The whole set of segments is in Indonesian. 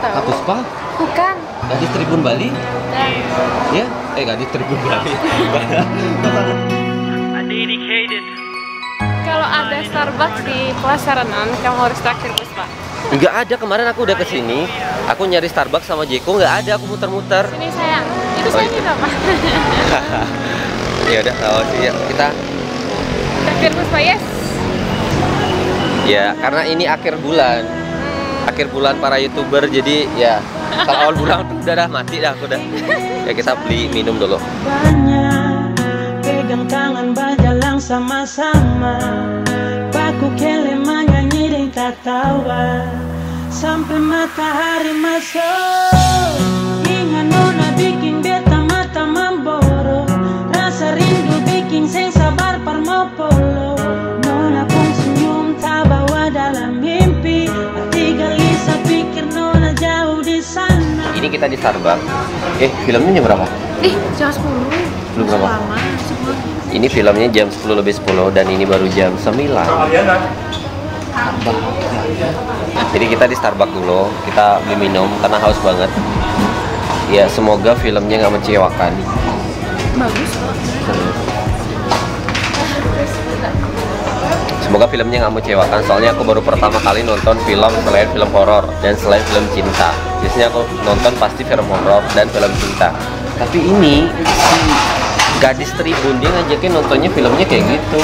Kak Puspa? Bukan. Gadis Tribun Bali? Ya? Gadis Tribun Bali. Kalau ada Starbucks di Plaza Renon, kamu harus traktir Puspa. Enggak ada, kemarin aku udah kesini. Aku nyari Starbucks sama Jeko, nggak ada, aku muter-muter. Ini sayang, itu saya berapa? Ya udah, ya, kita Traktir Puspa, yes. Ya, karena ini akhir bulan. Akhir bulan para YouTuber, jadi ya kalau awal bulan udah mati dah aku dah. Ya kita beli minum dulu. Banyak pegang tangan berjalan sama-sama, baku kelema nyanyi dan tertawa sampai matahari masuk. Ingat nona bikin beta mata memboro, rasa rindu bikin seng sabar parmo polo. Nona pun senyum tak bawa dalam mimpi, hati gelisah pikir nona jauh di sana. Ini kita di Starbucks. Filmnya jam berapa? Jam 10. Belum berapa? Lama, 10. Ini filmnya jam 10 lebih 10 dan ini baru jam 9. Jadi kita di Starbucks dulu, kita beli minum karena haus banget. Ya semoga filmnya nggak mengecewakan. Bagus kok. Semoga filmnya nggak mengecewakan, soalnya aku baru pertama kali nonton film selain film horor dan selain film cinta. Biasanya aku nonton pasti film horor dan film cinta. Tapi ini si Gadis Tribun, dia ngajakin nontonnya filmnya kayak gitu.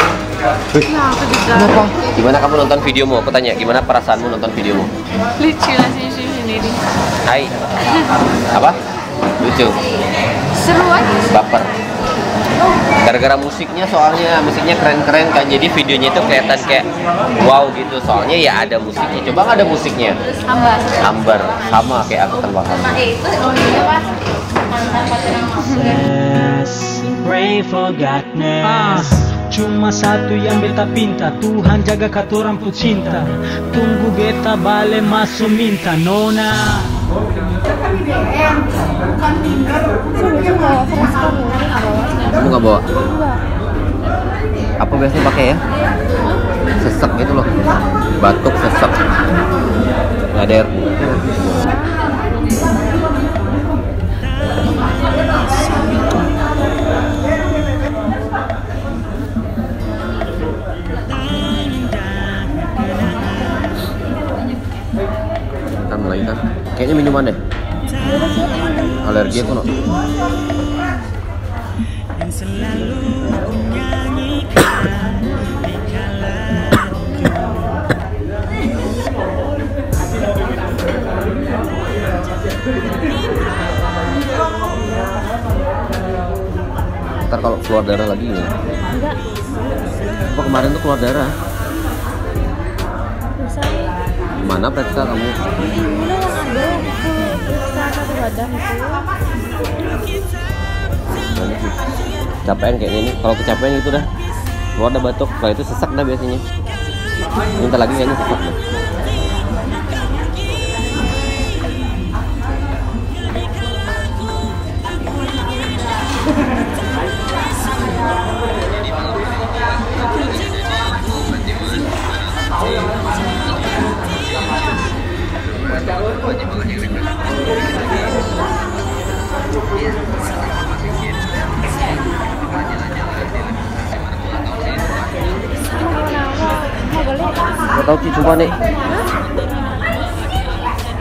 Kenapa? Gimana kamu nonton videomu? Aku tanya, gimana perasaanmu nonton videomu? Lucu lah sendiri. Hai. Apa? Lucu. Seru aja. Baper. Gara-gara musiknya, soalnya musiknya keren-keren kan, jadi videonya itu kelihatan kayak wow gitu. Soalnya ya ada musiknya. Coba nggak ada musiknya? Hambar. Sama kayak aku tanpa kamu. Pray for godness. Cuma satu yang beta pinta, Tuhan jaga katorang pu cinta. Tunggu beta bale masuk minta nona. Kamu nggak bawa? Apa biasanya pakai ya? Sesek gitu loh. Batuk sesek. Ngader. Kan mulai kan? Kayaknya minuman deh. Alergi aku no. Ntar kalau keluar darah lagi ya? Enggak. Apa kemarin tuh keluar darah? Bisa. Mana periksa kamu? Mana yang ada itu periksa satu badan itu. Capean kayaknya ini. Kalau kecapean gitu dah keluar dah batuk. Kalau itu sesak dah biasanya. Minta lagi kayaknya sesak dah. Gak tau sih, coba nih.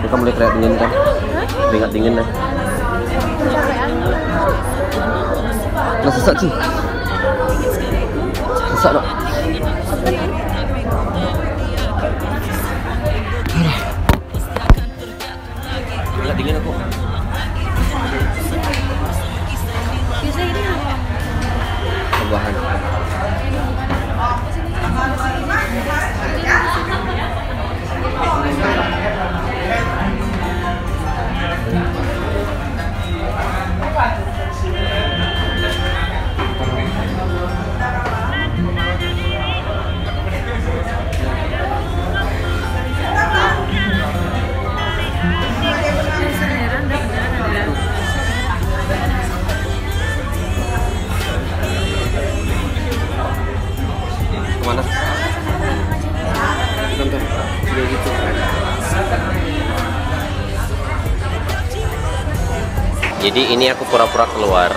Kita mulai keringat dingin kan? Keringat dingin dah. Nah, sesak sih. Sesak dok. Keringat dingin aku. Bisa ini apa? Tambahan. Jadi ini aku pura-pura keluar.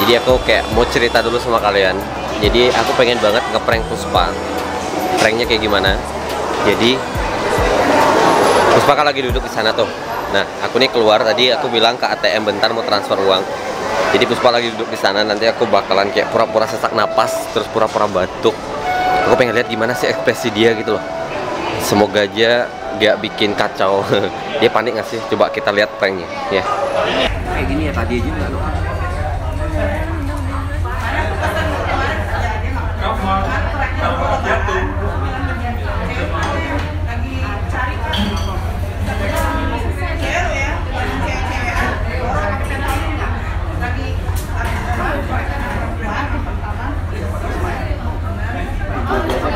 Jadi aku kayak mau cerita dulu sama kalian. Jadi aku pengen banget ngeprank Puspa. Pranknya kayak gimana? Jadi Puspa kan lagi duduk di sana tuh. Nah, aku nih keluar tadi, aku bilang ke ATM bentar mau transfer uang. Jadi Puspa lagi duduk di sana, nanti aku bakalan kayak pura-pura sesak napas, terus pura-pura batuk. Aku pengen lihat gimana sih ekspresi dia gitu loh. Semoga aja gak bikin kacau. Dia panik gak sih? Coba kita lihat pranknya ya. Kayak gini ya tadi aja nggak loh.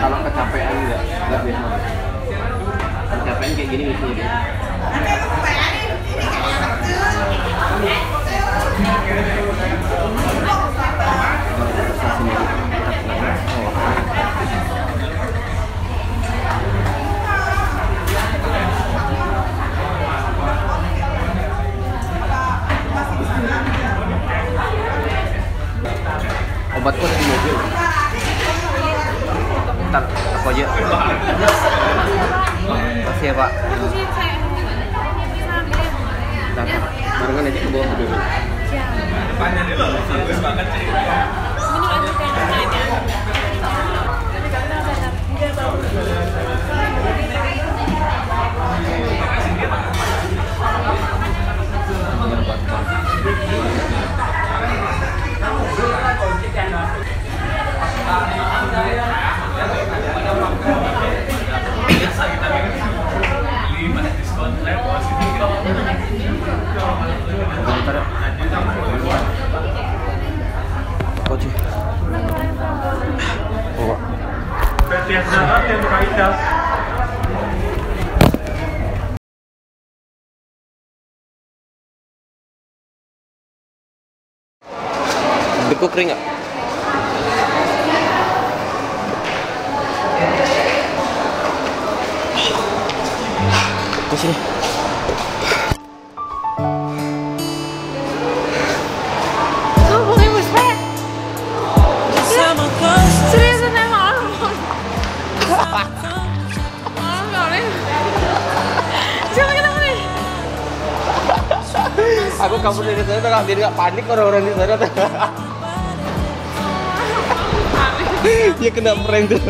Kalau kecapean nggak biasa. Kecapean kayak gini misalnya. Obatku ada di mobil. Bentar, aku aja. Makasih ya Pak. Bentar, barengan aja ke bawah dulu. Depannya dulu, bagus banget sih. Beku kering nggak? Ke sini. Ngomongin Puspa. Seriusan emang orang. Siapa kenapa nih? Aku kabur dari sana, biar nggak panik orang-orang di sana. Dia kena prank tuh.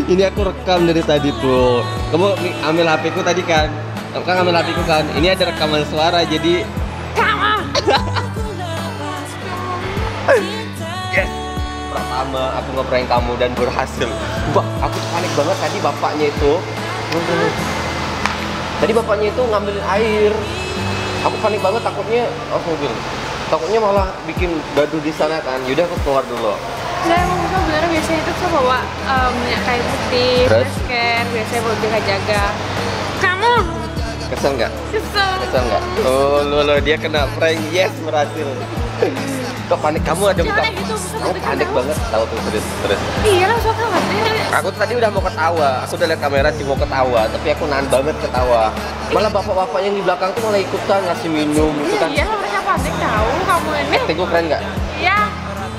Ini aku rekam dari tadi tuh. Kamu ambil HP ku tadi kan? Kamu kan ambil HP ku kan? Ini ada rekaman suara jadi. Yes. Pertama aku ngeprank kamu dan berhasil. Aku tuh panik banget tadi bapaknya itu. Tadi bapaknya itu ngambilin air. Aku panik banget takutnya mobil. Takutnya malah bikin gaduh di sana kan. Yaudah aku keluar dulu. Saya emang Puspa bener biasanya itu tuh bawa minyak kayu putih, masker, biasanya buat jaga-jaga. Kamu kesel nggak? kesel Nggak? Oh, lo dia kena prank. Yes, berhasil. Kok panik kamu ada buka? Gitu, Kamu panik banget tahu tuh terus. Iya lah, suka banget. Aku tadi udah mau ketawa. Aku udah lihat kamera sih mau ketawa, tapi aku nahan banget ketawa. Malah bapak-bapak yang di belakang tuh malah ikutan ngasih minum gitu kan. Iya, mereka panik tahu kamu ini. Acting gue keren nggak? Iya,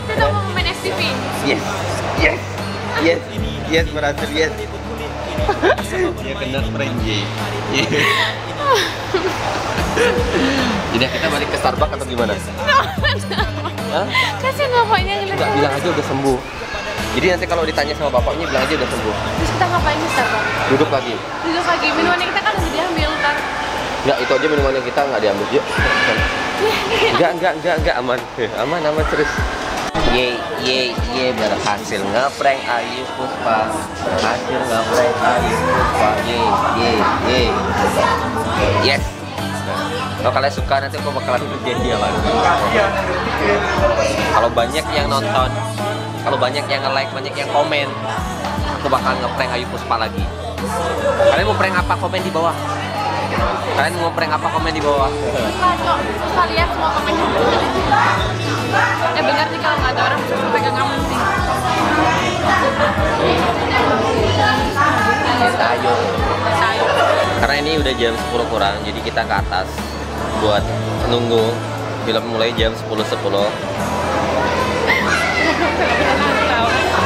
kita mau main FTV. Yes, berhasil, yes. Dia kena prank, Jadi kita balik ke Starbucks atau gimana? Hah? Kasih bapaknya ngeliat. Enggak, bilang aja udah sembuh. Jadi nanti kalau ditanya sama bapaknya bilang aja udah sembuh. Terus kita ngapain di Starbucks? Duduk lagi. Duduk lagi, minumannya kita kan udah diambil kan. Enggak, itu aja minumannya kita nggak diambil. Yuk. Enggak, aman. Aman serius. Ye, berhasil ngeprank Ayu Puspa. Berhasil ngeprank Ayu Puspa. Ye. Yes. Kalau kalian suka nanti aku bakalan kerjain dia lagi. Kalau banyak yang nonton, kalau banyak yang nge-like, banyak yang komen, aku bakalan ngeprank Ayu Puspa lagi. Kalian mau prank apa? Komen di bawah. Kalian mau prank apa? Komen di bawah. Puspa lihat semua komen. Benar nih kalau nggak ada orang bisa pegang kamu sih. Sayur. Karena ini udah jam 10 kurang, jadi kita ke atas buat nunggu film mulai jam 10.10.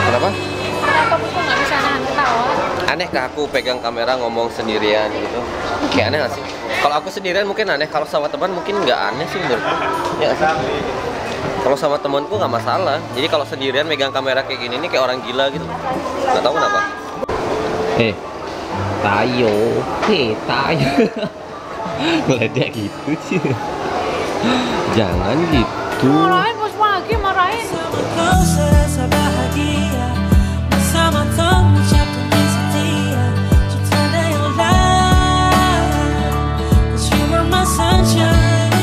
Kenapa? Kenapa aku nggak bisa nahan ketawa? Aneh kah aku pegang kamera ngomong sendirian gitu? Kayak aneh gak sih? Kalau aku sendirian mungkin aneh, kalau sama teman mungkin nggak aneh sih menurutku. Ya sih. Kalau sama temanku nggak masalah. Jadi kalau sendirian megang kamera kayak gini nih kayak orang gila gitu. Nggak tahu kenapa. Tayo, tayo. Meledek gitu sih. Jangan gitu. Marahin bos lagi, marahin. Kau serasa bahagia bersama teman jatuhnya setia. Cinta ada yang lain, 'cause you were my sunshine.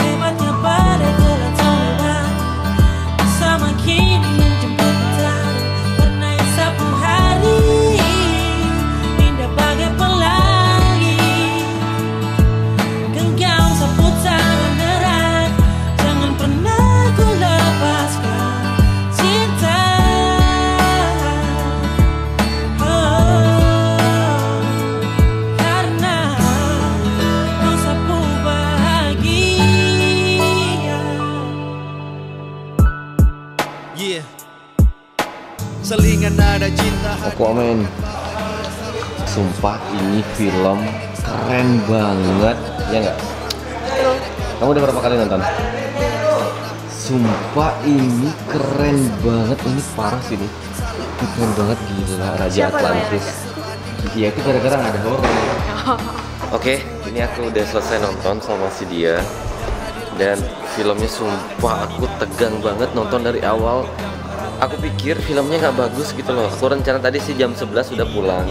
Hebatnya badai telah terlewati bersama kini menjemput petang. Warna yang sapu hari indah bagai pelangi. Genggam sapu tangan erat, jangan pernah ku lepaskan cinta. Karena kau sapu bahagia. Yeah. Selingan nada cinta. Aquaman. Sumpah ini film keren banget, ya nggak? Kamu udah berapa kali nonton? Sumpah ini keren banget, ini parah sih ini. Ini keren banget, gila, Raja Siapa Atlantis. Iya itu gara-gara nggak ada horor. Oke, ini aku udah selesai nonton sama si dia. Dan filmnya sumpah aku tegang banget nonton dari awal. Aku pikir filmnya nggak bagus gitu loh. Aku rencana tadi sih jam 11 sudah pulang.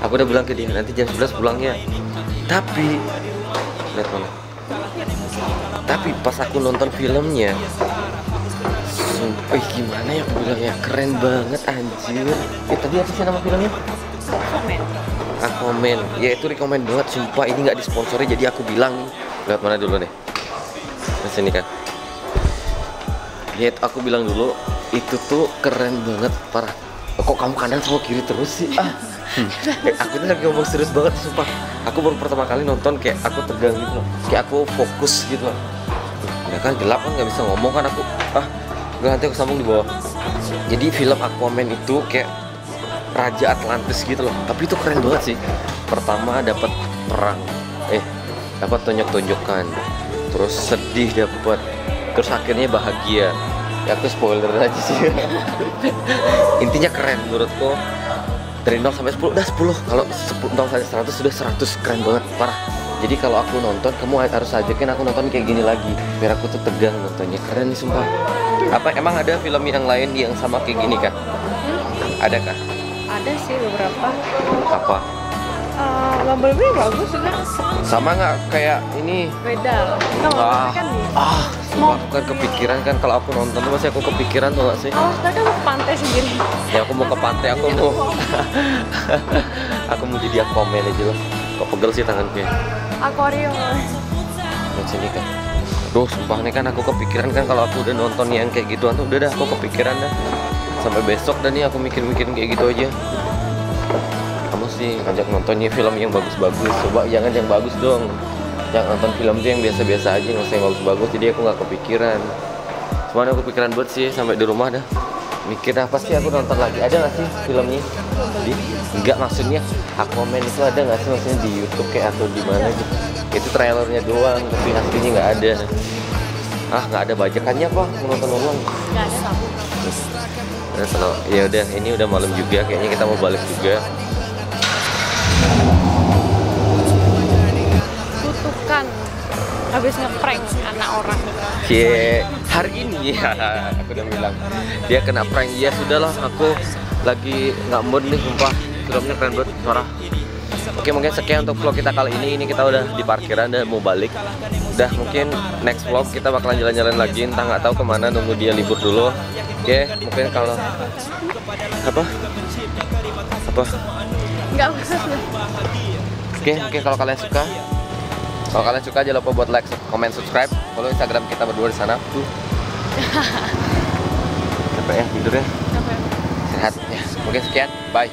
Aku udah bilang ke dia nanti jam 11 pulangnya. Tapi lihat mana. Tapi pas aku nonton filmnya, sumpah gimana ya aku bilangnya, keren banget anjir. Tadi apa sih nama filmnya? Aquaman. Ya itu rekomend banget. Sumpah ini nggak disponsori jadi aku bilang. Lihat mana dulu nih. Di sini kan. Ya aku bilang dulu itu tuh keren banget parah. Kok kamu kanan sama kiri terus sih? Aku tuh lagi ngomong serius banget sumpah. Aku baru pertama kali nonton kayak aku tegang gitu loh. Kayak aku fokus gitu loh. Ya kan gelap kan nggak bisa ngomong kan aku. Gak nanti aku sambung di bawah. Jadi film Aquaman itu kayak Raja Atlantis gitu loh. Tapi itu keren banget sih. Pertama dapat perang, dapat tonjok-tonjokan, terus sedih dapat, terus akhirnya bahagia. Ya aku spoiler aja sih. Intinya keren menurutku. Dari 0 sampai 10 udah 10. Kalau 0 sampai 100 sudah 100, keren banget parah. Jadi kalau aku nonton kamu harus ajakin aku nonton kayak gini lagi biar aku tuh tegang nontonnya. Keren nih sumpah. Apa emang ada film yang lain yang sama kayak gini kah? Ada kah? Ada sih beberapa. Apa? Bumblebee bagus juga. Sama nggak kayak ini? Beda. Kita mau kan nih. Sumpah aku kan kepikiran kan kalau aku nonton tuh pasti aku kepikiran tuh gak sih? Oh, tadi mau ke pantai sendiri. Ya aku mau ke pantai, aku mau aku mau jadi Aquaman aja lah. Kok pegel sih tanganku ya? Akuarium. Lihat sini kan. Duh, sumpah nih kan aku kepikiran kan kalau aku udah nonton yang kayak gituan tuh udah dah aku kepikiran dah. Sampai besok dah nih aku mikir-mikirin kayak gitu aja. Kamu sih ngajak nontonnya film yang bagus-bagus. Coba jangan yang bagus dong. Jangan nonton film tuh yang biasa-biasa aja, nggak usah yang bagus-bagus. Jadi aku nggak kepikiran. Cuman aku kepikiran buat sih sampai di rumah dah. Mikir apa sih aku nonton lagi? Ada nggak sih filmnya? Enggak, maksudnya Aquaman itu ada nggak sih maksudnya di YouTube kayak atau di mana gitu? Itu trailernya doang, tapi aslinya nggak ada. Nggak ada bajakannya apa? Mau nonton ulang? Nggak ada tabu. Nah, kalau ya udah ini udah malam juga, kayaknya kita mau balik juga. Kutukan habis ngeprank anak orang. Hari ini ya aku udah bilang dia kena prank. Ya sudahlah, aku lagi nggak mood nih sumpah. Filmnya keren banget, parah. Oke, mungkin sekian untuk vlog kita kali ini. Ini kita udah di parkiran dan mau balik. Udah, mungkin next vlog kita bakalan jalan-jalan lagi. Entah nggak tahu kemana, nunggu dia libur dulu. Oke, mungkin kalau apa? Nggak usah. Oke, kalau kalian suka, jangan lupa buat like, comment, subscribe. Follow Instagram kita berdua di sana. Capek ya tidur ya. Sehat ya. Mungkin sekian. Bye.